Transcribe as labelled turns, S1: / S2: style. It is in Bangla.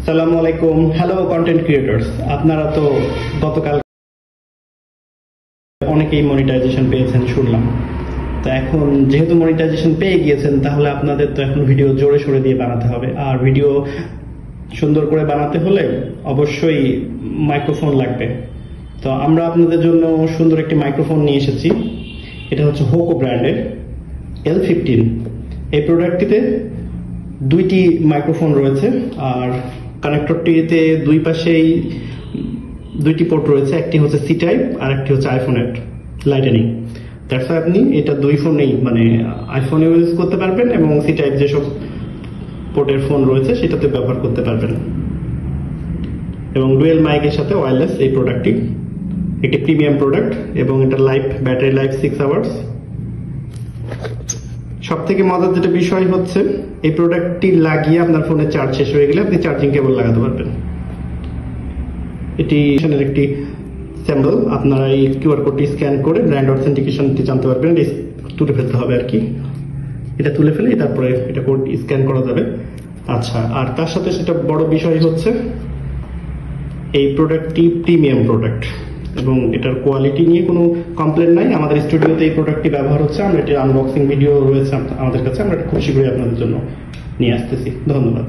S1: আসসালামু আলাইকুম। হ্যালো কন্টেন্ট ক্রিয়েটর্স, আপনারা তো গতকাল অনেকেই মনিটাইজেশন পেয়েছেন শুনলাম। তো এখন যেহেতু মনিটাইজেশন পেয়ে গিয়েছেন, তাহলে আপনাদের তো এখন ভিডিও জোরে সোরে দিয়ে বানাতে হবে। আর ভিডিও সুন্দর করে বানাতে হলে অবশ্যই মাইক্রোফোন লাগবে। তো আমরা আপনাদের জন্য সুন্দর একটি মাইক্রোফোন নিয়ে এসেছি। এটা হচ্ছে হোকো ব্র্যান্ডের L15। এই প্রোডাক্টটিতে দুইটি মাইক্রোফোন রয়েছে, আর কানেক্টরটিতে দুই পাশেই দুইটি পোর্ট রয়েছে। একটি হচ্ছে সি টাইপ আর একটি হচ্ছে আইফোনের লাইটেনিং। দ্যাটস ওয়াই আপনি এটা দুই ফোনেই, মানে আইফোনে ইউজ করতে পারবেন এবং সি টাইপ যেসব পোর্টের ফোন রয়েছে সেটাতে ব্যবহার করতে পারবেন। এবং ডুয়েল মাইকের সাথে ওয়্যারলেস এই প্রোডাক্টটি একটি প্রিমিয়াম প্রোডাক্ট, এবং এটা ব্যাটারি লাইফ 6 আওয়ার্স। সব থেকে মজার যেটা বিষয় হচ্ছে, এই প্রোডাক্টটি লাগিয়ে আপনার ফোনে চার্জ শেষ হয়ে গেলে আপনি চার্জিং কেবল লাগাতে পারবেন। এটি একটি স্যাম্পল। আপনারা এই কিউআর কোডটি স্ক্যান করে ব্র্যান্ড অথেন্টিকেশনটি জানতে পারবেন। তুলে ফেলতে হবে আর কি, এটা তুলে ফেলে তারপরে এটা কোড স্ক্যান করা যাবে। আচ্ছা, আর তার সাথে সেটা বড় বিষয় হচ্ছে এই প্রোডাক্টটি প্রিমিয়াম প্রোডাক্ট এবং এটার কোয়ালিটি নিয়ে কোনো কমপ্লেন নাই। আমাদের স্টুডিওতে এই প্রোডাক্টটি ব্যবহার হচ্ছে, আমরা এটির আনবক্সিং ভিডিও রয়েছে আমাদের কাছে, আমরা খুব শীঘ্রই আপনাদের জন্য নিয়ে আসতেছি। ধন্যবাদ।